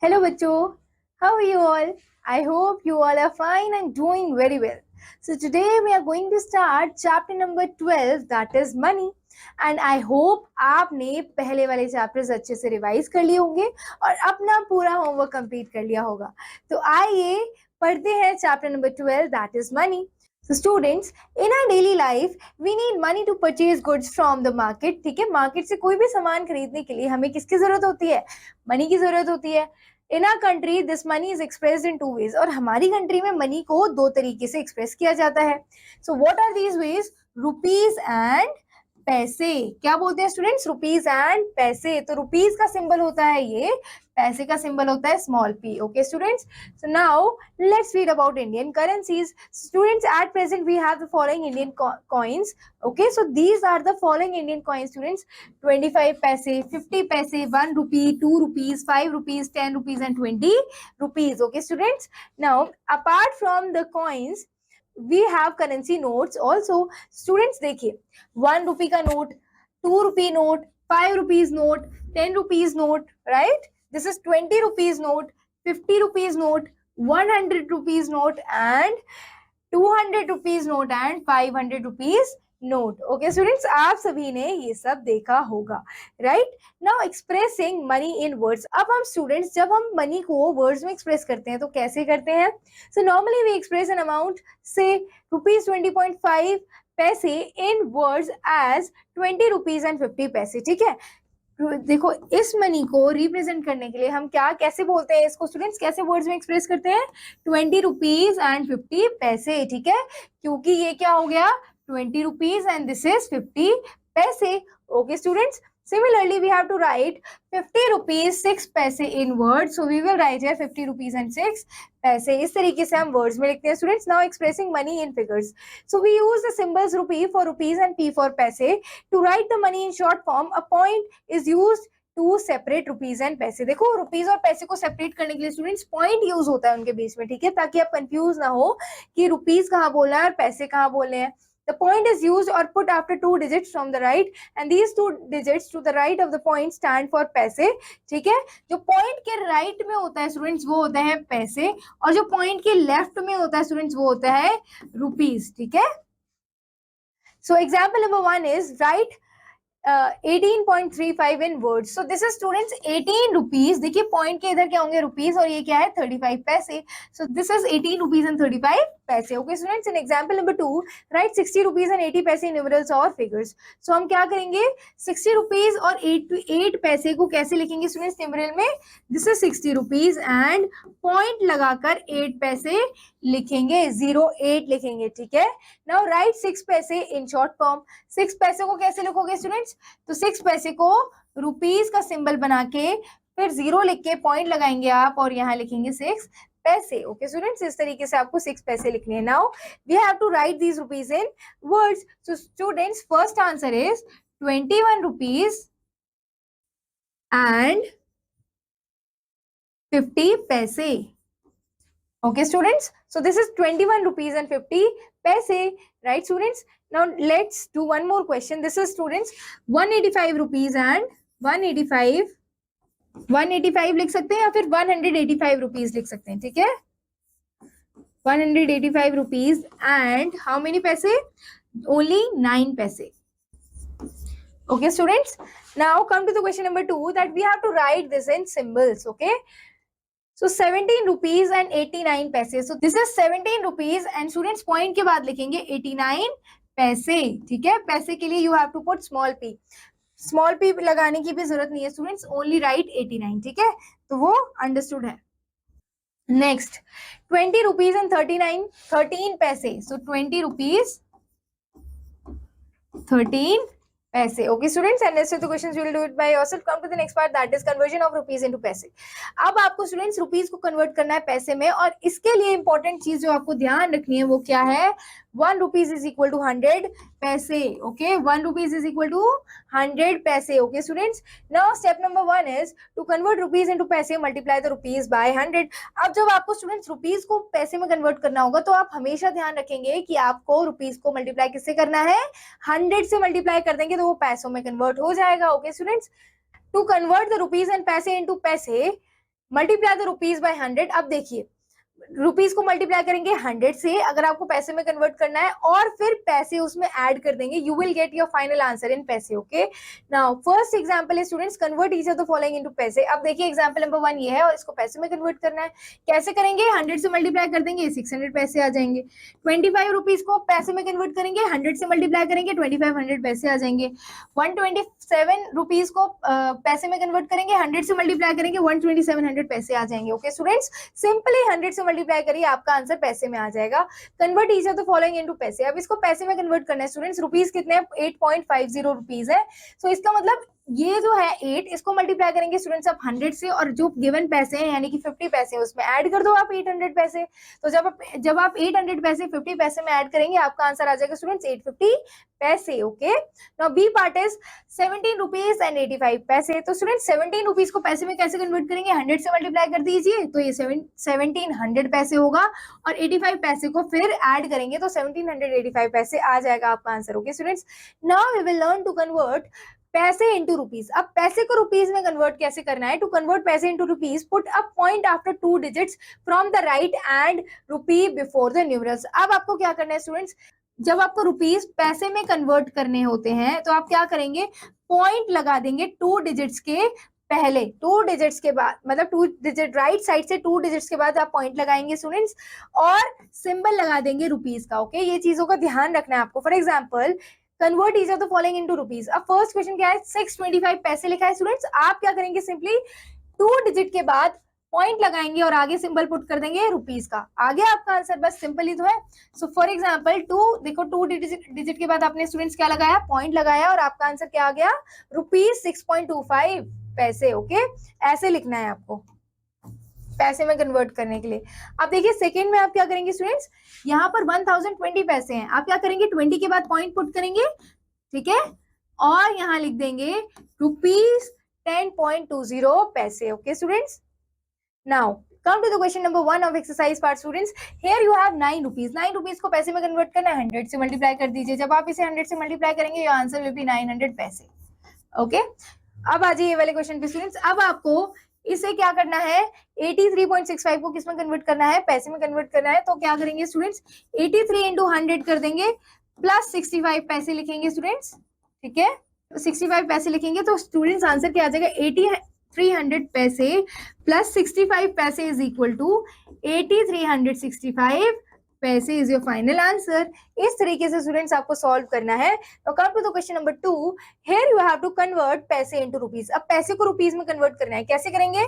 Hello bachcho, how are you all? I hope you all are fine and doing very well. So today we are going to start chapter number 12 that is money and I hope आपने पहले वाले chapters अच्छे से revise कर लिए होंगे और अपना पूरा होमवर्क कंप्लीट कर लिया होगा. तो आइए पढ़ते हैं chapter number 12 that is money. So students, in our daily life, we need money to purchase goods from the market. ठीक है, मार्केट से कोई भी सामान खरीदने के लिए हमें किसकी जरूरत होती है? मनी की जरूरत होती है. In our country this money is expressed in two ways और हमारी कंट्री में मनी को दो तरीके से एक्सप्रेस किया जाता है. So what are these ways? Rupees and paise. क्या बोलते हैं स्टूडेंट्स? रुपीज एंड पैसे. तो रुपीज का सिंबल होता है ये, पैसे का सिंबल होता है small P. Okay students, so now let's read about Indian currencies. Students, at present we have the following Indian coins. Okay, so these are the following Indian coins, students: 25 paise, 50 paise, 1 rupee, 2 rupees, 5 rupees, 10 rupees and 20 rupees. Okay students, now apart from the coins we have currency notes also. Students देखिए, 1 rupee का note, 2 rupee note, 5 rupees note, 10 rupees note, right? This is 20 rupees note, 50 rupees note, 100 rupees note and 200 rupees note and 500 rupees note. Okay students, आप सभी ने ये सब देखा होगा, right? Now expressing money in words. अब हम स्टूडेंट्स जब हम मनी को वर्ड्स में एक्सप्रेस करते हैं तो कैसे करते हैं? So normally we express an amount से rupees 20.5 paise in words as 20 rupees and 50 paise. ठीक है, देखो इस मनी को रिप्रेजेंट करने के लिए हम क्या कैसे बोलते हैं इसको स्टूडेंट्स? कैसे वर्ड्स में एक्सप्रेस करते हैं? 20 रुपीज एंड 50 पैसे. ठीक है, क्योंकि ये क्या हो गया? 20 rupees and this is 50 paise. Okay students, similarly we have to write 50 rupees 6 paise in words. So we will write here 50 rupees and 6 paise. इस तरीके से हम words में लिखते हैं students. Now expressing money in figures. So we use the symbols rupee for rupees and p for paise. To write the money in short form, a point is used to separate rupees and paise. देखो rupees और पैसे को separate करने के लिए students point use होता है उनके बीच में. ठीक है, ताकि आप कंफ्यूज ना हो कि रुपीज कहाँ बोलना है और पैसे कहाँ बोलने हैं. The point is used or put after two digits from the right, and these two digits to the right of the point stand for पैसे. ठीक है, जो पॉइंट के राइट में होता है स्टूडेंट्स वो होता है पैसे, और जो पॉइंट के लेफ्ट में होता है स्टूडेंट्स वो होता है रुपीज. ठीक है, so example number 1 is write 18.35 in words. So this is students 18 rupees. देखिए पॉइंट के इधर क्या होंगे? रुपीज, और ये क्या है? 35 पैसे. So this is 18 rupees and 35 पैसे. Okay students, in example number 2 write 60 rupees and 80 पैसे in numerals or figures. So हम क्या करेंगे? 60 rupees और 8 पैसे को कैसे लिखेंगे स्टूडेंट्स न्यूमरल में? This is 60 rupees and point लगाकर 8 पैसे लिखेंगे, 08 लिखेंगे. ठीक है, now write 6 पैसे in short form. 6 पैसे को कैसे लिखोगे स्टूडेंट्स? तो 6 पैसे को रुपीज का सिंबल बना के फिर 0 लिख के पॉइंट लगाएंगे आप और यहाँ लिखेंगे 6 पैसे. ओके स्टूडेंट्स, इस तरीके से आपको 6 पैसे लिखने हैं. Now we have to write these rupees in words. So students first answer is 21 rupees and 50 paise. Okay students, so this is 21 rupees and 50 paise, right students? Now let's do one more question. This is students 185 rupees and 185 लिख सकते हैं या फिर 185 rupees लिख सकते हैं. ठीक है, 185 रुपीज एंड हाउ मेनी पैसे? ओनली 9 पैसे. Okay students, now come to the question number 2 that we have to write this in symbols. Okay, so 17 rupees and 89 पैसे. So this is 17 rupees and students point के बाद लिखेंगे 89 पैसे. ठीक है, पैसे के लिए you have to put small p. Small p लगाने की भी जरूरत नहीं है स्टूडेंट्स, ओनली राइट 89. ठीक है, तो वो अंडरस्टूड है. नेक्स्ट 20 रुपीज एंड 13 पैसे. सो 20 रुपीज 13 पैसे. Okay students, and rest of the questions you will do it by yourself. Come to the next part, that is conversion of rupees into पैसे. अब आपको स्टूडेंट्स रुपीज को convert करना है पैसे में, और इसके लिए इंपॉर्टेंट चीज जो आपको ध्यान रखनी है वो क्या है? 1 rupees is equal to 100 paise. Okay, 1 rupees is equal to 100 paise. Okay students, now step number 1 is to convert rupees into paise, multiply the rupees by 100. अब जब आपको स्टूडेंट्स रुपीज को पैसे में कन्वर्ट करना होगा तो आप हमेशा ध्यान रखेंगे कि आपको रुपीज को मल्टीप्लाई किससे करना है? 100 से मल्टीप्लाई कर देंगे तो वो पैसों में कन्वर्ट हो जाएगा. Okay students, to convert the rupees and paise into paise multiply the rupees by 100। अब देखिए रुपीज को मल्टीप्लाई करेंगे 100 से, अगर आपको पैसे में कन्वर्ट करना है, और फिर पैसे उसमें ऐड कर देंगे, you will get your final answer in पैसे। ओके, नाउ फर्स्ट एग्जांपल है students, convert each of the following into पैसे। अब देखिए एग्जांपल नंबर 1 ये है और इसको पैसे में कन्वर्ट करना है। कैसे करेंगे? 100 से मल्टीप्लाई कर देंगे, 600 पैसे आ जाएंगे। 25 रुपीज को पैसे में कन्वर्ट करेंगे, 100 से मल्टीप्लाई करेंगे, 2500 पैसे आ जाएंगे। 127 रुपीज को पैसे में कन्वर्ट करेंगे, 100 से मल्टीप्लाई करेंगे, 12700 पैसे आ जाएंगे। ओके स्टूडेंट्स, सिंपली 100 से मल्टीप्लाई करिए, आपका आंसर पैसे में आ जाएगा। Convert each of the following into पैसे। अब इसको पैसे में कन्वर्ट करना है स्टूडेंट्स। रुपीज कितने हैं? 8.50 रुपीज है। सो इसका मतलब ये जो है 8, इसको मल्टीप्लाई करेंगे स्टूडेंट्स आप 100 से, और जो गिवन पैसे हैं यानी कि 50 पैसे उसमें ऐड कर दो आप 800 पैसे। तो जब आप 800 पैसे 50 पैसे में ऐड करेंगे, आपका आंसर आ जाएगा students 850 paise. Okay, now B part is 17 rupees and 85 paise. तो स्टूडेंट्स 17 रुपीज को पैसे में कैसे कन्वर्ट करेंगे? 100 से मल्टीप्लाई कर दीजिए, तो ये 1700 पैसे होगा, और 85 पैसे को फिर ऐड करेंगे तो 1785 पैसे आ जाएगा आपका answer. Okay students, now we will learn to convert paise into rupees. अब पैसे को रुपीज में कन्वर्ट कैसे करना है? To convert paise into rupees, put a point after 2 digits from the right and rupee before the numerals. अब आपको क्या करना है स्टूडेंट्स, जब आपको रुपीज पैसे में कन्वर्ट करने होते हैं तो आप क्या करेंगे? पॉइंट लगा देंगे 2 डिजिट्स के पहले, 2 डिजिट्स के बाद, मतलब 2 डिजिट राइट साइड से 2 डिजिट्स के बाद आप पॉइंट लगाएंगे स्टूडेंट्स, और सिंबल लगा देंगे रुपीज का। ओके, ये चीजों का ध्यान रखना है आपको। For example, convert each of the following into rupees. अब फर्स्ट क्वेश्चन क्या है? 625 पैसे लिखा है स्टूडेंट्स। आप क्या करेंगे? सिंपली 2 डिजिट के बाद पॉइंट लगाएंगे और आगे सिंबल पुट कर देंगे रुपीज का। आगे आपका आंसर, बस सिंपल ही तो है। सो फॉर एग्जांपल 2, देखो 2 डिजिट के बाद आपने स्टूडेंट्स क्या लगाया? पॉइंट लगाया, और आपका आंसर क्या आ गया? रुपीज 6.25 पैसे। ओके, ऐसे लिखना है आपको पैसे में कन्वर्ट करने के लिए। अब देखिए सेकंड में आप क्या करेंगे स्टूडेंट्स, यहाँ पर 1020 पैसे हैं, आप क्या करेंगे? 20 के बाद पॉइंट पुट करेंगे, ठीक है, और यहाँ लिख देंगे रुपीज 10.20 पैसे। Okay students, now come to the question number 1 of exercise part students. Here you have 9 rupees. 9 rupees को पैसे में कन्वर्ट करना है, 100 से मल्टीप्लाई कर दीजिए। जब आप इसे 100 से मल्टीप्लाई करेंगे, your answer will be 900 पैसे। ओके, अब आ जाइए वाले क्वेश्चन पे स्टूडेंट्स। अब आपको इसे क्या करना है? 83.65 को किस में कन्वर्ट करना है? पैसे में कन्वर्ट करना है। तो क्या करेंगे स्टूडेंट्स? 83 इंटू 100 कर देंगे, प्लस 65 पैसे लिखेंगे स्टूडेंट्स, ठीक है, 65 पैसे लिखेंगे तो स्टूडेंट्स आंसर क्या आ जाएगा? 8300 पैसे प्लस 65 पैसे इज इक्वल टू 8365 पैसे इज योर फाइनल आंसर। इस तरीके से स्टूडेंट्स आपको सॉल्व करना है। तो come to the question number 2, here you have to convert paise into rupees. अब पैसे को रुपीज में कन्वर्ट करना है, कैसे करेंगे?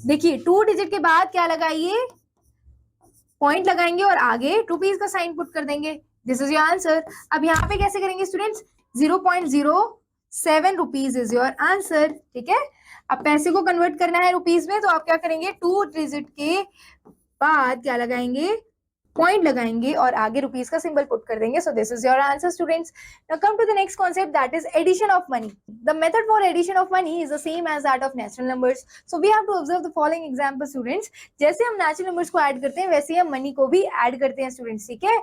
देखिए 2 डिजिट के बाद क्या लगाइए? पॉइंट लगाएंगे और आगे रुपीज का साइन पुट कर देंगे। This is your answer. अब यहाँ पे कैसे करेंगे students? 0.07 rupees is your answer, ठीक है। अब पैसे को कन्वर्ट करना है रुपीज में, तो आप क्या करेंगे? 2 डिजिट के बाद क्या लगाएंगे? पॉइंट लगाएंगे और आगे रुपीज का सिंबल पुट कर देंगे। So this is your answer students. Now come to the next concept, that is addition of money. The method for addition of money is the same as that of natural numbers. So we have to observe the following example students. जैसे हम natural numbers को add करते हैं, वैसे ही हम money को भी add करते हैं स्टूडेंट्स, ठीक है।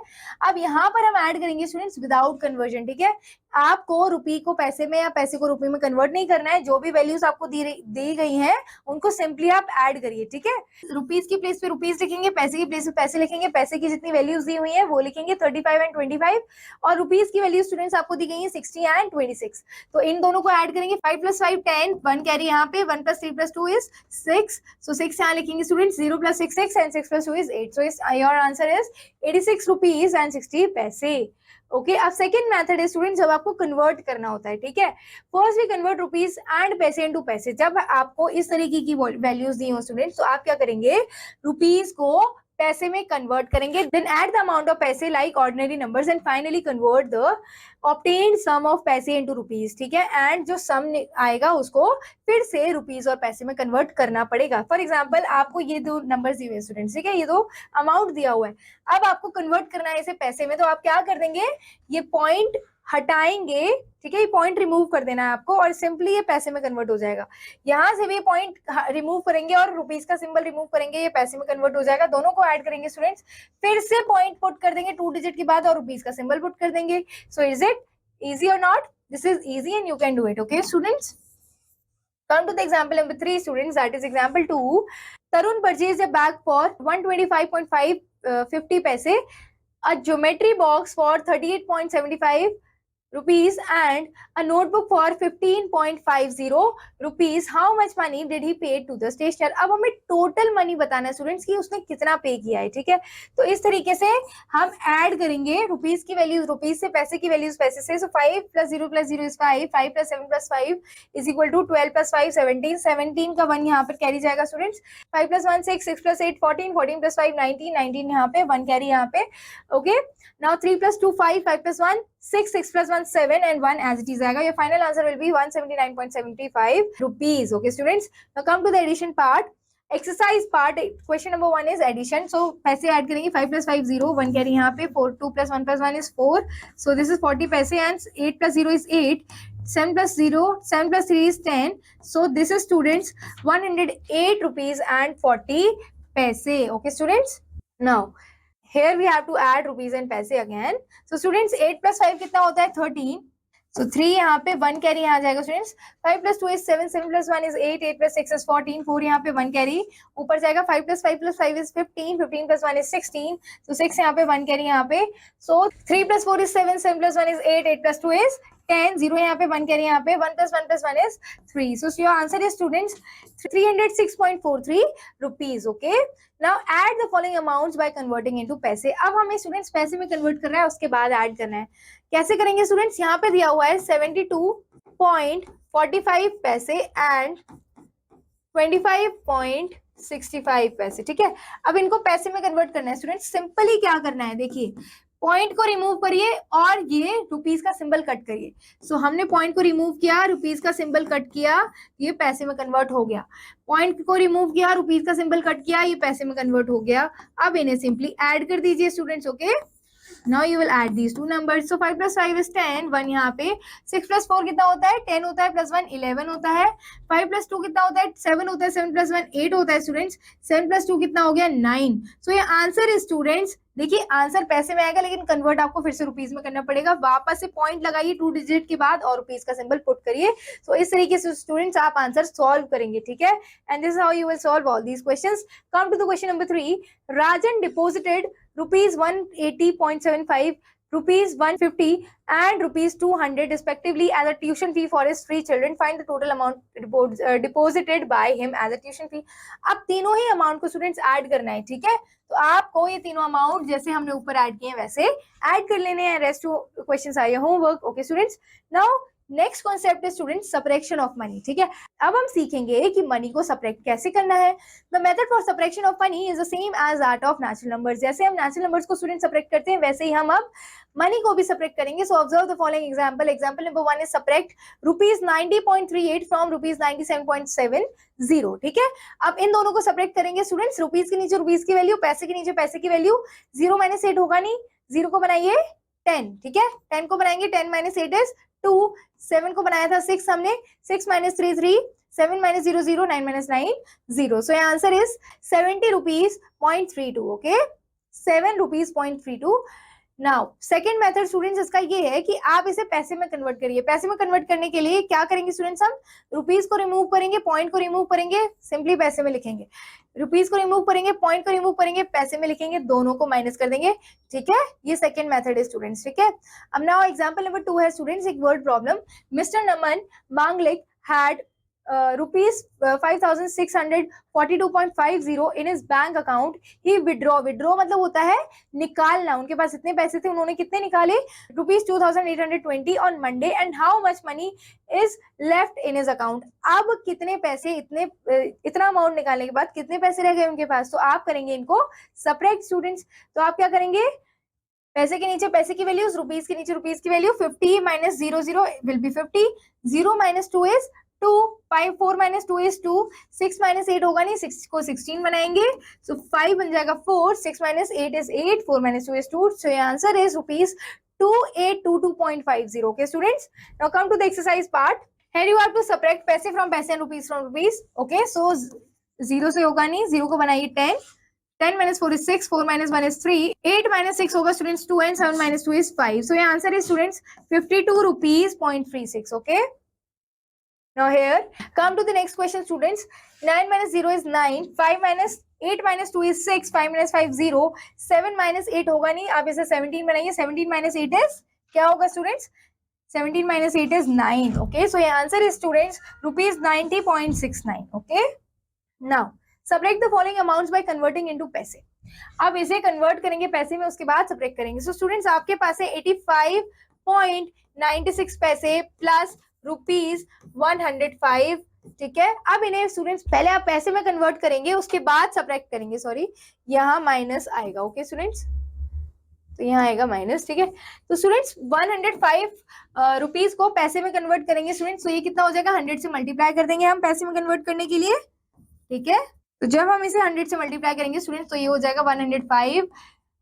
अब यहाँ पर हम ऐड करेंगे स्टूडेंट्स विदाउट कन्वर्जन, ठीक है। आपको रुपी को पैसे में या पैसे को रुपये में कन्वर्ट नहीं करना है। जो भी वैल्यूज आपको दी गई हैं उनको सिंपली आप ऐड करिए, ठीक है। रुपीज की प्लेस पे रुपीज लिखेंगे, पैसे की प्लेस पे पैसे लिखेंगे, पैसे की जितनी वैल्यूज दी हुई है वो लिखेंगे 35 एंड 25, और रुपीज की वैल्यू स्टूडेंट्स आपको दी गई है 60 एंड 26। तो इन दोनों को ऐड करेंगे, 5 + 5 10, 1 कैरी यहाँ पे, 1 + 3 + 2 इज 6। सो 6 यहाँ लिखेंगे students, 0 + 6 6 and 6 + 2 is 8। So your answer is 86 rupees and 60 पैसे। ओके, अब सेकंड मेथड है स्टूडेंट, जब आपको कन्वर्ट करना होता है, ठीक है। First we convert rupees and paise into paise. जब आपको इस तरीके की वैल्यूज दी हो स्टूडेंट, तो आप क्या करेंगे? रुपीज को पैसे में कन्वर्ट करेंगे, then add the amount of paise like ordinary numbers and finally convert the obtained sum of paise into rupees, ठीक है। एंड जो सम आएगा उसको फिर से रुपीज और पैसे में कन्वर्ट करना पड़ेगा। फॉर एग्जांपल आपको ये 2 नंबर्स दिए हुए स्टूडेंट्स, ठीक है, ये 2 अमाउंट दिया हुआ है। अब आपको कन्वर्ट करना है इसे पैसे में, तो आप क्या कर देंगे? ये पॉइंट हटाएंगे, ठीक है, ये पॉइंट रिमूव कर देना है आपको और सिंपली ये पैसे में कन्वर्ट हो जाएगा। यहां से भी पॉइंट रिमूव करेंगे और रुपीज का सिंबल रिमूव करेंगे, ये पैसे में कन्वर्ट हो जाएगा। दोनों को ऐड करेंगे स्टूडेंट्स, फिर से पॉइंट पुट कर देंगे 2 डिजिट के बाद और रुपीज का सिंबल पुट कर देंगे। So is it easy or not? This is easy and you can do it. Okay students, come to the example number 3 students, that is example 2. Tarun purchased a bag for 125.50 paise, a geometry box for 38.75 rupees and a notebook for 15.50 rupees. How much money did he pay to the stationer? अब हमें total money बताना है students कि उसने कितना पे किया है, ठीक है। तो इस तरीके से हम ऐड करेंगे रुपीज की वैल्यूज रुपीज से, पैसे की वैल्यूज पैसे से। सो 5 + 0 + 0 इज 5, 5 + 7 + 5 इज इक्वल टू 12 + 5 17, 17 का 1 यहाँ पर कैरी जाएगा स्टूडेंट्स। 5 + 1 6, 6 + 8 14, 14 + 5 19, 19 यहाँ पे 1 कैरी यहाँ पे, okay. Now 3 + 2 5, 5 + 1 6, 6 + 1 7 and 1 as it is आएगा। Your final answer will be 179.75 rupees. Okay students, now come to the addition part. Exercise part, question number 1 is addition. So पैसे ऐड करेंगे, 5 + 5 0, 1 carry यहाँ पे, 4 2 + 1 + 1 is 4, so this is 40 पैसे and 8 + 0 is 8, 7 + 0 7 + 3 is 10, so this is students 108 rupees and 40 paise. Okay students, now here we have to add rupees and paise again. So students 8 + 5 कितना होता है 13, so 3 यहाँ पे 1 carry यहाँ जाएगा स्टूडेंट्स। 5 + 2 is 7, 7 + 1 is 8, 8 + 6 is 14, 4 यहाँ पे 1 कैरी ऊपर जाएगा। 5 + 5 + 5 is 15, 15 + 1 is 16, so 6 यहाँ पे 1 कैरी यहाँ पे, so 3 + 4 is 7, 7 + 1 is 8, 8 + 2 is 10, 0 यहाँ पे 1 कैरी यहाँ पे, 1 + 1 + 1 is 3, so your answer is students 306.43 rupees. Okay, now add the following amounts by converting into पैसे। अब हमें स्टूडेंट्स पैसे में कन्वर्ट करना है, उसके बाद ऐड करना है। कैसे करेंगे स्टूडेंट्स, यहाँ पे दिया हुआ है 72.45 पैसे एंड 25.65 पैसे, ठीक है। अब इनको पैसे में कन्वर्ट करना है स्टूडेंट्स। सिंपली क्या करना है, देखिए पॉइंट को रिमूव करिए और ये रुपीस का सिंबल कट करिए। सो हमने पॉइंट को रिमूव किया, रुपीस का सिंबल कट किया, ये पैसे में कन्वर्ट हो गया। पॉइंट को रिमूव किया, रुपीस का सिंबल कट किया, ये पैसे में कन्वर्ट हो गया। अब इन्हें सिंपली ऐड कर दीजिए students. Okay, now you will add these two numbers. So 5 + 5 is 10, 1 यहाँ पे, 6 + 4 कितना होता है 10 होता है, +1 11 होता है, 5 + 2 कितना होता है 7 होता है, 7 + 1 8 होता है स्टूडेंट्स, 7 + 2 कितना हो गया 9। सो ये आंसर है स्टूडेंट्स, देखिए आंसर पैसे में आएगा लेकिन कन्वर्ट आपको फिर से रुपीस में करना पड़ेगा। वापस से पॉइंट लगाइए 2 डिजिट के बाद और रुपीस का सिंबल पुट करिए। सो इस तरीके से स्टूडेंट्स आप आंसर सॉल्व करेंगे, ठीक है। And this is how you will solve all these questions. Come to the question number 3, Rajan deposited rupees 180.75, rupees 150 and rupees 200 respectively as a tuition fee for his 3 children. Find the total amount deposited by him as a tuition fee. अब तीनों ही amount को students add करना है, ठीक है। तो आपको ये तीनों अमाउंट जैसे हमने ऊपर ऐड किए हैं वैसे ऐड कर लेने हैं। रेस्ट क्वेश्चंस आए homework. Okay students, now next concept है स्टूडेंट्स सब्ट्रैक्शन ऑफ मनी, ठीक है। अब हम सीखेंगे कि मनी को सब्ट्रैक्ट कैसे करना है। The method for subtraction of money is the same as that of natural numbers. जैसे हम नेचुरल नंबर्स को स्टूडेंट सब्ट्रैक्ट करते हैं वैसे ही हम अब मनी को भी सब्ट्रैक्ट करेंगे। So observe the following example. Example number 1 is subtract rupees 90.38 from rupees 97.70, ठीक है। अब इन दोनों को सब्ट्रैक्ट करेंगे स्टूडेंट्स। रुपीस के नीचे रुपीस की वैल्यू, पैसे के नीचे पैसे की वैल्यू, 0 - 8 होगा नहीं, 0 को बनाइए 10, ठीक है। 10 को बनाएंगे 10 - 8 इज 2, 7 को बनाया था 6 हमने, 6 - 3 3, 7 - 0 0, 9 - 9 0. So your answer is 70 rupees 0.32. Okay, 7 rupees 0.32. Now second method students इसका ये है कि आप इसे पैसे में कन्वर्ट करिए। पैसे में कन्वर्ट करने के लिए क्या करेंगे स्टूडेंट्स, हम रुपीस को रिमूव करेंगे, पॉइंट को रिमूव करेंगे, सिंपली पैसे में लिखेंगे। रुपीस को रिमूव करेंगे, पॉइंट को रिमूव करेंगे, पैसे में लिखेंगे, दोनों को माइनस कर देंगे, ठीक है। ये सेकेंड मेथड है स्टूडेंट्स, ठीक है। अब नाउ एग्जांपल नंबर 2 है स्टूडेंट्स, एक वर्ड प्रॉब्लम। मिस्टर नमन मांगलिक had rupees 5642.50 in his bank account. He withdraw मतलब होता है निकालना। उनके पास इतने पैसे थे, उन्होंने कितने निकाले rupees 2820 on Monday, and how much money is left in his account. अब कितने पैसे, इतना अमाउंट निकालने के बाद कितने पैसे रह गए उनके पास। तो आप करेंगे इनको सब्ट्रैक्ट स्टूडेंट्स। तो आप क्या करेंगे, पैसे के नीचे पैसे की वैल्यूज, रुपीस के नीचे रुपीस की value, 50 - 0 0 will be 50, 0 - 2 is 2, 5 4 - 2 is 2, 6 - 8 होगा नहीं, 6 को 16 बनाएंगे, so 5 बन जाएगा 4, 6 - 8 is 8, 4 - 2 is 2, so your answer is rupees 2822.50. Okay students, now come to the exercise part. Here you have to subtract पैसे from पैसे and rupees from rupees. Okay, so 0 से होगा नहीं, 0 को बनाइए 10, 10 - 4 is 6, 4 - 1 is 3, 8 - 6 होगा students 2, and 7 - 2 is 5. So your answer is students 52 rupees 0.36. Okay. Now here, come to the next question, students. 9 minus 0 is 9. 5 minus 8 minus 2 is 6. 5 minus 5 0. 7 minus 8 होगा नहीं, आप इसे 17 बनाइए. 17 minus 8 is क्या होगा students? 17 minus 8 is 9. Okay, so your answer is students rupees 90.69. Okay, now subtract the following amounts by converting into पैसे. अब इसे कन्वर्ट करेंगे पैसे में, उसके बाद सब्ट्रैक्ट करेंगे. सो स्टूडेंट्स आपके पास है 85.96 पैसे प्लस रुपीज 105. ठीक है, अब इन्हें स्टूडेंट्स पहले आप पैसे में कन्वर्ट करेंगे, उसके बाद सब्ट्रैक्ट करेंगे. सॉरी, यहाँ माइनस आएगा. ओके स्टूडेंट्स, तो यहाँ आएगा माइनस. ठीक है, तो स्टूडेंट्स 105 रुपीज को पैसे में कन्वर्ट करेंगे स्टूडेंट्स. तो ये कितना हो जाएगा, 100 से मल्टीप्लाई कर देंगे हम पैसे में कन्वर्ट करने के लिए. ठीक है, तो जब हम इसे 100 से मल्टीप्लाई करेंगे स्टूडेंट्स, तो ये हो जाएगा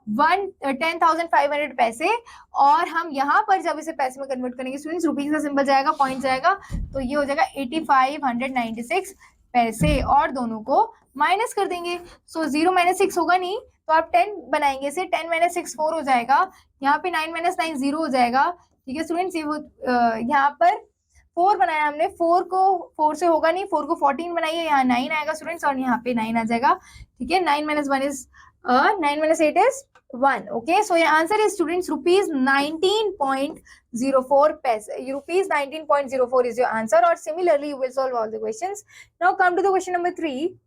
10,500 पैसे. और हम यहाँ पर जब इसे पैसे में कन्वर्ट करेंगे स्टूडेंट्स, रुपीज का सिंबल जाएगा, पॉइंट जाएगा, तो ये हो जाएगा 8596 पैसे. और दोनों को माइनस कर देंगे. सो 0 - 6 होगा नहीं, तो आप 10 बनाएंगे इसे. 10 - 6 4 हो जाएगा. यहाँ पे 9 - 9 0 हो जाएगा. ठीक है स्टूडेंट्स, ये यहाँ पर 4 बनाया हमने. 4 को 4 से होगा नहीं, 4 को 14 बनाइए, यहाँ 9 आएगा स्टूडेंट्स, और यहाँ पे 9 आ जाएगा. ठीक है, 9 - 1 is 9 - 8 is 1. Okay, so your answer is students rupees 19.04 पैसे. Rupees 19.04 is your answer. Or similarly you will solve all the questions. Now come to the question number 3.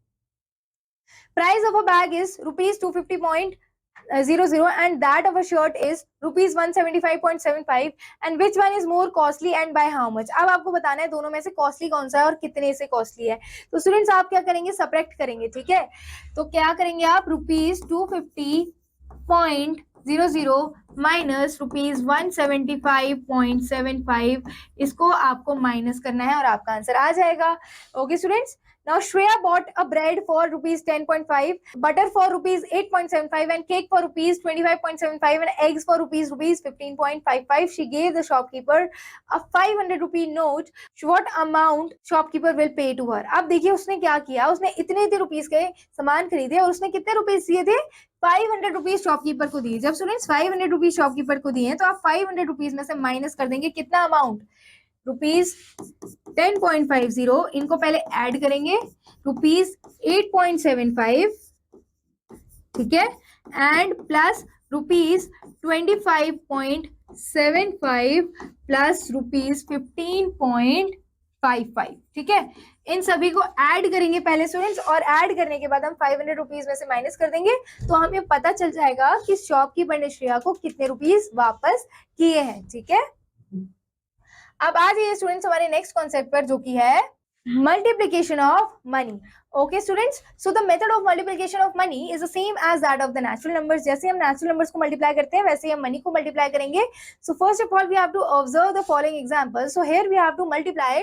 Price of a bag is rupees 250.00 and that of a shirt is rupees 175.75 and which one is more costly and by how much. अब आपको बताना है दोनों में से costly कौन सा है और कितने से कॉस्टली है. तो स्टूडेंट्स आप क्या करेंगे, सब्ट्रैक्ट करेंगे. ठीक है, तो क्या करेंगे आप, रुपीज 250.00 माइनस रुपीज 175.75, इसको आपको माइनस करना है और आपका आंसर आ जाएगा. Okay students, now Shreya bought a bread for rupees 10.5, butter for rupees 8.75 and cake for rupees 25.75 and eggs for rupees 15.55. She gave the shopkeeper a 500 rupee note. What amount shopkeeper will pay to her? अब देखिए उसने क्या किया, उसने इतने rupees के सामान खरीदे और उसने कितने रुपीस दिए थे, 500 रुपीज शॉपकीपर को दिए. जब स्टूडेंट्स 500 रुपीज शॉपकीपर को दिए तो आप 500 रुपीज में से माइनस कर देंगे कितना अमाउंट, रुपीज 10.50. इनको पहले ऐड करेंगे, रुपीज 8.75. ठीक है, and plus rupees 25.75 plus rupees 15.55. ठीक है, इन सभी को ऐड करेंगे पहले स्टूडेंट्स, और ऐड करने के बाद हम 500 रुपीज में से माइनस कर देंगे, तो हमें पता चल जाएगा कि शॉपकीपर ने श्रेया को कितने रुपीज वापस किए हैं. ठीक है, अब आ जाइए स्टूडेंट्स हमारे नेक्स्ट कॉन्सेप्ट पर, जो कि है multiplication of money. Okay students, so the method of multiplication of money is the same as that of the natural numbers. जैसे हम natural numbers को multiply करते हैं वैसे ही हम money को multiply करेंगे. So first of all we have to observe the following examples. So here we have to multiply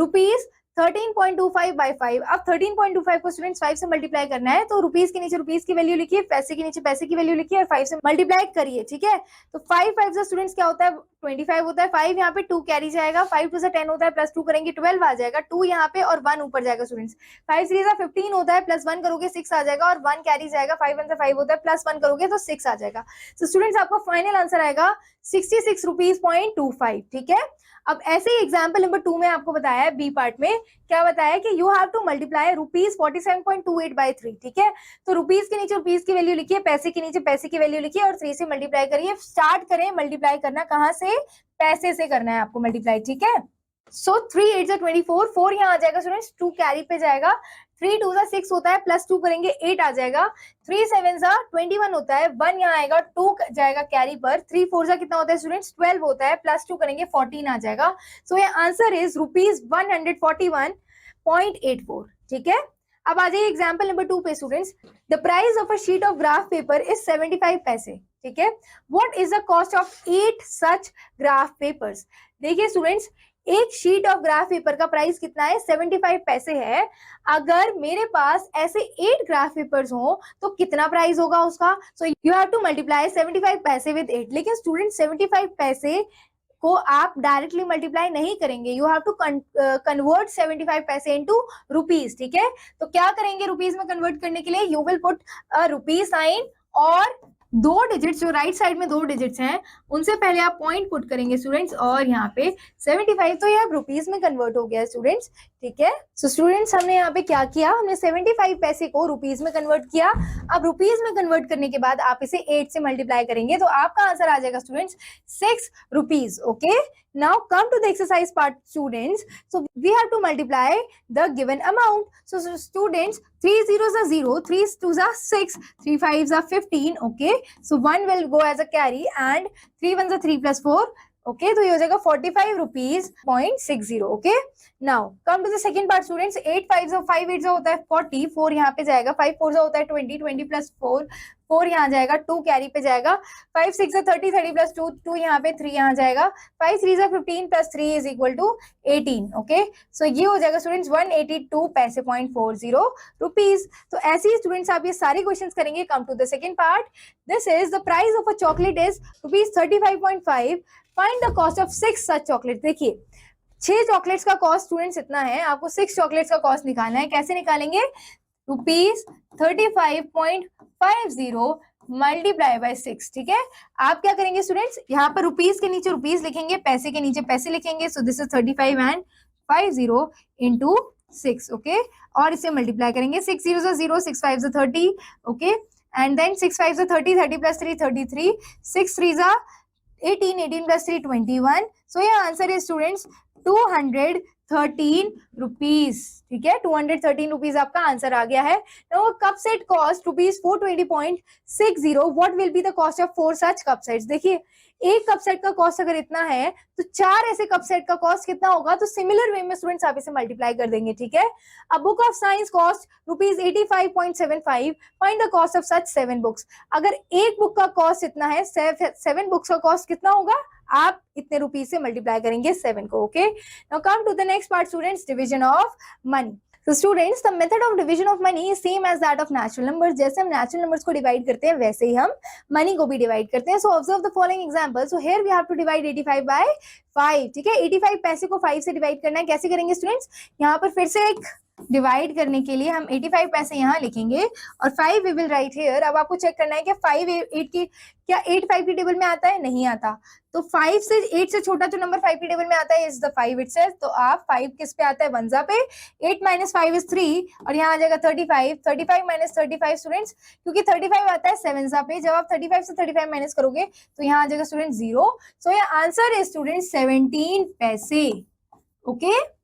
rupees 13.25 by 5. अब 13.25 को स्टूडेंट्स 5 से मल्टीप्लाई करना है, तो रुपीस के नीचे रुपीस की वैल्यू लिखिए, पैसे के नीचे पैसे की वैल्यू लिखिए और 5 से मल्टीप्लाई करिए. ठीक है, तो 5 से स्टूडेंट्स क्या होता है, 25 होता है. 5 यहाँ पे 2 कैरी जाएगा, 5 2 से 10 होता है, प्लस 2 करेंगे 12 आ जाएगा. 2 यहाँ पे और 1 ऊपर जाएगा स्टूडेंट्स. 5 3 से 15 होता है, प्लस 1 करोगे 6 आ जाएगा और 1 कैरी जाएगा. 5 1 से 5 होता है, प्लस 1 करोगे तो 6 आ जाएगा. तो स्टूडेंट्स आपका फाइनल आंसर आएगा 66 रुपीज 0.25. ठीक है, अब ऐसे ही एग्जाम्पल नंबर 2 में आपको बताया है, बी पार्ट में क्या बताया कि you have to multiply rupees 47.28 by 3. ठीक है, तो रुपीज के नीचे रुपीज की वैल्यू लिखिए, पैसे के नीचे पैसे की वैल्यू लिखिए और 3 से मल्टीप्लाई करिए. स्टार्ट करें मल्टीप्लाई करना, कहाँ से, पैसे से करना है आपको मल्टीप्लाई. ठीक है, सो 3 8 जा 24, 4 यहाँ आ जाएगा स्टूडेंट्स, 2 कैरी पे जाएगा, 3 2 जा 6 होता है, प्लस 2 करेंगे 8 आ जाएगा. 3 7 जा 21 होता है, 1 यहाँ आएगा, 2 जाएगा कैरी पर. 3 4 जा कितना होता है स्टूडेंट्स, 12 होता है, प्लस 2 करेंगे 14 आ जाएगा. सो ये आंसर इज रुपीज 141.84. ठीक है, अब आ जाइए एग्जाम्पल नंबर 2 पे students. The price of a sheet of graph paper is 75 पैसे. ठीक है, what is the cost of 8 such graph papers. देखिए स्टूडेंट्स, एक शीट ऑफ ग्राफ पेपर का प्राइस कितना है, 75 पैसे है. अगर मेरे पास ऐसे 8 ग्राफ पेपर्स हो तो कितना प्राइस होगा उसका. So you have to multiply 75 पैसे विद 8. लेकिन स्टूडेंट 75 पैसे को आप डायरेक्टली मल्टीप्लाई नहीं करेंगे, यू हैव टू कन्वर्ट 75 पैसे इनटू रुपीज. ठीक है, तो क्या करेंगे रुपीज में कन्वर्ट करने के लिए, you will put rupees sign और दो डिजिट्स जो राइट साइड में दो डिजिट्स हैं उनसे पहले आप पॉइंट पुट करेंगे स्टूडेंट्स, और यहाँ पे 75 तो यह रुपीज में कन्वर्ट हो गया स्टूडेंट्स, ठीक है। सो स्टूडेंट्स हमने यहाँ पे क्या किया, हमने 75 पैसे को रुपीज में कन्वर्ट किया। अब रुपीज में कन्वर्ट करने के बाद आप इसे 8 से मल्टीप्लाई करेंगे तो आपका आंसर आ जाएगा students 6 rupees. Okay, now come to the exercise part students. So we have to multiply the given amount. So students, 3 zeros are 0, 3 twos are 6, 3 fives are 15. Okay, so 1 will go as a carry and 3 ones are 3 plus 4. Okay, तो ये हो जाएगा 45 rupees .60. Okay, now come to the second part students. 8 5 5 8 होता है 40, 4 यहाँ पे जाएगा, 5 4 होता है 20, 20 प्लस 4 4 यहाँ जाएगा, 2 कैरी पे जाएगा, 5 6 30, 30 प्लस 2 2 यहाँ पे, 3 यहाँ जाएगा, 5 3 15 plus 3 is equal to 18। Okay, so ये हो जाएगा स्टूडेंट्स 182 पैसे .40 रुपीज। तो ऐसे ही स्टूडेंट्स आप ये सारे क्वेश्चंस करेंगे। Come to the second part, this is the price of a chocolate is ₹35.5, find the cost of 6 such chocolate. देखिए 6 चॉकलेट्स का कॉस्ट स्टूडेंट्स इतना है, आपको 6 चॉकलेट्स का कॉस्ट निकालना है। कैसे निकालेंगे, ₹35.50 मल्टीप्लाई बाय 6, ठीक है। आप क्या करेंगे स्टूडेंट्स, यहाँ पर रुपीज के नीचे रुपीज लिखेंगे, पैसे के नीचे पैसे लिखेंगे। सो this is 35 and 50 into 6। Okay, और इसे मल्टीप्लाई करेंगे, 6 zeros are 0, 6 fives are 30। Okay, and then 6 fives are 30, 30 plus 3 33, 6 threes are 18, 18 plus 3 21। So your answer is students 213 rupees, ठीक है। 213 रुपीज आपका आंसर आ गया है। Now cup set cost ₹420.60, what will be the cost of 4 such cup sets. देखिए एक cup set का cost अगर इतना है तो 4 ऐसे कप सेट का कॉस्ट कितना होगा, तो सिमिलर वे में स्टूडेंट्स आप इसे मल्टीप्लाई कर देंगे, ठीक है। अब book of science cost ₹85.75, find the cost of such 7 books. अगर एक बुक का कॉस्ट इतना है, 7 बुक्स का कॉस्ट कितना होगा, आप इतने रुपीज से मल्टीप्लाई करेंगे 7 को। Okay, now come to the next part students, division of money. So students, the method of division of money is same as that of natural numbers. जैसे हम natural numbers को divide करते हैं वैसे ही हम money को भी divide करते हैं। So observe the following example. So here we have to divide 85 by 5, ठीक है। 85 पैसे को 5 से divide करना है, कैसे करेंगे स्टूडेंट्स, यहाँ पर फिर से एक डिवाइड करने के लिए हम 85 पैसे यहाँ लिखेंगे और 5 वी विल राइट हियर। अब आपको चेक करना है कि 5 8 की क्या 8 5 की टेबल में आता है, नहीं आता। तो 5 से 8 से छोटा जो नंबर 5 की टेबल में आता है इज द 5 इटसेल्फ। तो आप 5 किस पे आता है, वनजा पे। 8 minus 5 is 3 और यहाँ आ जाएगा 35। 35 minus 35 स्टूडेंट्स, क्योंकि 35 आता है 7 पे, जब आप 35 से 35 माइनस करोगे तो यहाँ आ जाएगा student 0। So your answer is student 17 पैसे। Okay,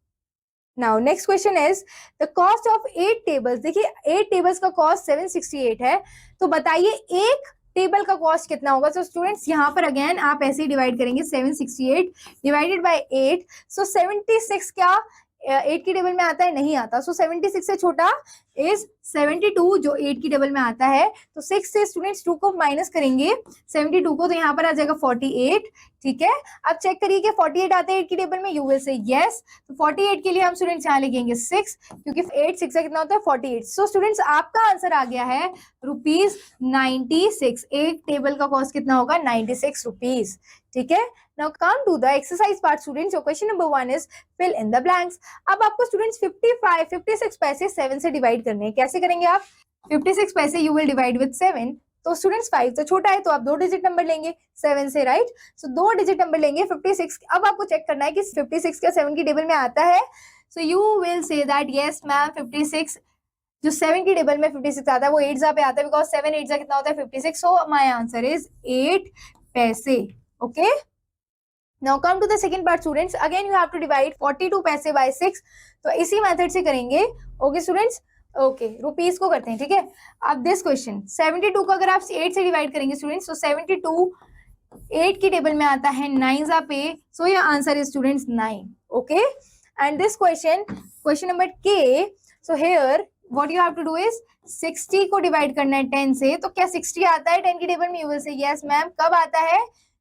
now next question is the cost of 8 tables. देखिए 8 टेबल्स का कॉस्ट 768 है, तो बताइए एक टेबल का कॉस्ट कितना होगा। सो स्टूडेंट्स यहाँ पर अगेन आप ऐसे ही डिवाइड करेंगे, 768 डिवाइडेड बाय 8। सो 76 क्या 8 की टेबल में आता है, नहीं आता। सो 76 से छोटा इज 72 जो 8 की टेबल में आता है। तो 6 से स्टूडेंट्स 2 को माइनस करेंगे 72 को, तो यहाँ पर आ जाएगा 48, ठीक है। अब चेक करिए कि 48 आते हैं 8 की टेबल में, यू विल से यस। तो 48 के लिए हम स्टूडेंट्स यहाँ लिखेंगे 6, क्योंकि 8 6 कितना होता है 48। सो स्टूडेंट्स आपका आंसर आ गया है ₹96। एक टेबल का कॉस्ट कितना होगा, 96 रुपीज, ठीक है। Now come to the exercise part students. So question number 1 is fill in the blanks. अब आपको स्टूडेंट्स 56 पैसे 7 से डिवाइड करने हैं, कैसे करेंगे आप, 56 पैसे you will divide with 7। तो स्टूडेंट्स 5 तो छोटा है तो आप 2 डिजिट नंबर लेंगे 7 से, राइट। सो 2 डिजिट नंबर लेंगे 56। अब आपको चेक करना है कि 56 का 7 की टेबल में आता है। So you will say that yes ma'am 56 जो 7 की टेबल में 56 आता है वो 8 पे आता है, बिकॉज 7 8 कितना होता है 56। सो माई आंसर इज 8 पैसे। Okay, Now come to the second part students. Again you have to divide 42 पैसे by 6। तो इसी मेथड से करेंगे। ओके स्टूडेंट्स, ओके रुपीज को करते हैं, ठीक है। अब दिस क्वेश्चन 72 को अगर आप 8 से डिवाइड करेंगे स्टूडेंट्स, तो 72 8 की टेबल में आता है 9 पे। So your answer is students 9। Okay, and this question number के, so here what you have to do is 60 को डिवाइड करना है 10 से। तो क्या 60 आता है 10 की टेबल में, you will say yes ma'am. कब आता है,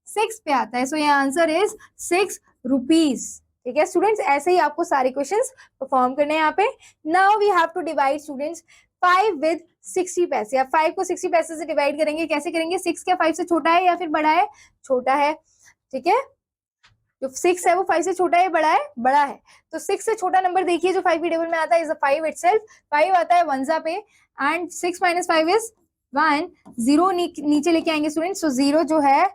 6 पे आता है। सो ये आंसर इज 6 रुपीज, ठीक है स्टूडेंट्स। ऐसे ही आपको सारे क्वेश्चंस परफॉर्म करने हैं यहाँ पे। Now we have to divide students 5 with 60 paise. अब 5 को 60 पैसे से डिवाइड करेंगे, कैसे करेंगे, 6 क्या 5 से छोटा है या फिर बड़ा है, छोटा है, ठीक है। जो 6 है वो 5 से छोटा है, बड़ा है, बड़ा है। तो 6 से छोटा नंबर देखिए जो 5 की टेबल में आता है इज 5 इटसेल्फ। 5 आता है वनजा पे, एंड 6 minus 5 इज 1 0 नीचे लेके आएंगे स्टूडेंट्स। तो 0 जो है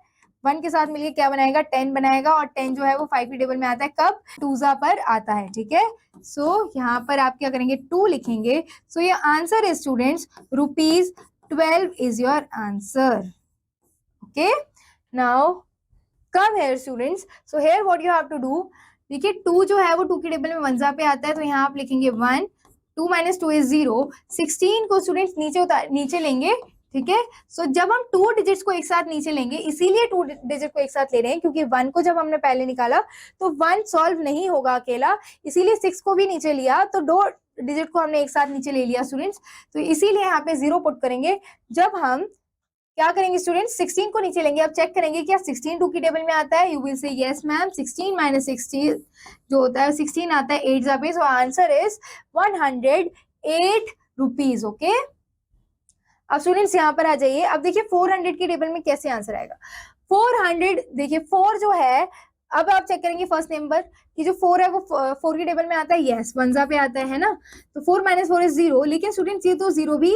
1 के साथ मिलके क्या बनाएगा, 10 बनाएगा, और 10 जो है वो 5 के टेबल में आता है, कब, 2 पर आता है, ठीक है। सो यहाँ पर आप क्या करेंगे, 2 लिखेंगे। सो ये आंसर है students ₹12 is your answer. Okay, now come here students. So here what you have to do, देखिए 2 जो है वो 2 के टेबल में 1 पे आता है, तो यहाँ आप लिखेंगे 1, 2 - 2 is 0। 16 को स्टूडेंट्स नीचे लेंगे, ठीक है। सो जब हम 2 डिजिट्स को एक साथ नीचे लेंगे, इसीलिए 2 डिजिट को एक साथ ले रहे हैं क्योंकि 1 को जब हमने पहले निकाला तो 1 सॉल्व नहीं होगा अकेला, इसीलिए 6 को भी नीचे लिया, तो 2 डिजिट को हमने एक साथ नीचे ले लिया स्टूडेंट्स। तो इसीलिए यहाँ पे 0 पुट करेंगे। जब हम क्या करेंगे स्टूडेंट्स, 16 को नीचे लेंगे। अब चेक करेंगे क्या 16 2 की टेबल में आता है, you will say yes ma'am. 16 - 16 जो होता है 16 आता है 8 पे, so answer is 108 rupees. Okay, अब स्टूडेंट्स यहाँ पर आ जाइए। अब देखिए 400 की टेबल में कैसे आंसर आएगा। 400 देखिए 4 जो है, अब आप चेक करेंगे फर्स्ट नंबर कि जो 4 है वो 4 की टेबल में आता है, यस 1 पे आता है ना। तो 4 - 4 इज 0, लेकिन स्टूडेंट्स ये तो 0 भी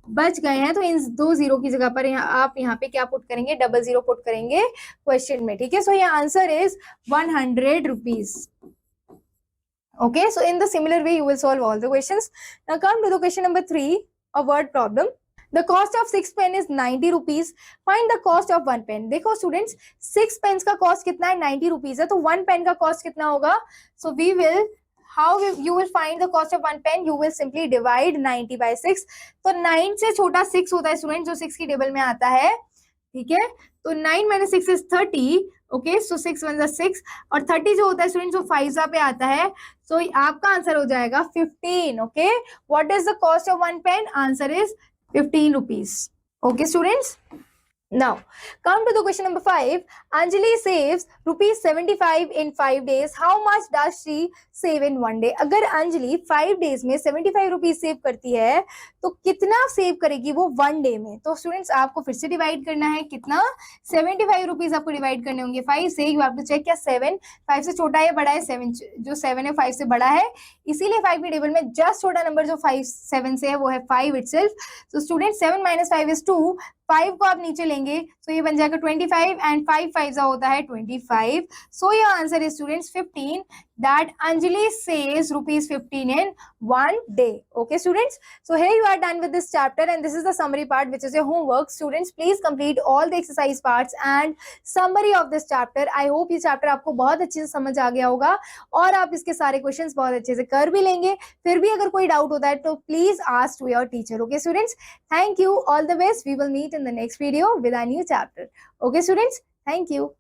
बच गए हैं, तो इन 2 0 की जगह पर आप यहाँ पे क्या पुट करेंगे, 00 पुट करेंगे क्वेश्चन में, ठीक है। सो ये answer is 100 rupees. Okay, so in the similar way, you will solve all the questions. Now come to the question number 3, a word problem. The cost of 6 pen is 90 rupees. Find the cost of 1 pen. देखो students, 6 pens का cost कितना है, 90 rupees है, तो 1 pen का cost कितना होगा? So we will, you will find the cost of 1 pen? You will simply divide 90 by 6. तो 9 से छोटा 6 होता है students, जो 6 की टेबल में आता है, ठीक है। तो 9 - 6 is 30. ओके, सो 6 1 6, और 30 जो होता है स्टूडेंट जो 5 पे आता है, सो आपका आंसर हो जाएगा 15। Okay, what is the cost of 1 pen? Answer is 15 rupees. Okay students, now come to the question number 5. Anjali saves ₹75 in 5 days. How much does she save in 1 day? अगर Anjali 5 days में 75 rupees save करती है तो कितना save करेगी वो 1 day में? तो स्टूडेंट्स आपको फिर से डिवाइड करना है, कितना, 75 रुपीज आपको डिवाइड करने होंगे 5 से। यू हैव टू चेक क्या 7 5 से छोटा है बड़ा है, 7 जो 7 है 5 से बड़ा है, इसीलिए 5 की टेबल में जस्ट छोटा नंबर जो 5 7 से है वो है 5 इटसेल्फ। तो स्टूडेंट 7 - 5 is 2, 5 को आप नीचे लेंगे तो ये बन जाएगा 25, एंड 5 5 होता है 25। सो your answer is students 15, that Anjali saves ₹15 in 1 day. Okay students, so here you are done with this chapter and this is the summary part which is your homework. Students please complete all the exercise parts and summary of this chapter. I hope ये chapter आपको बहुत अच्छे से समझ आ गया होगा और आप इसके सारे questions बहुत अच्छे से कर भी लेंगे। फिर भी अगर कोई डाउट होता है तो please ask to your teacher. Okay students, thank you, all the best. We will meet in the next video with a new chapter. Okay students, thank you.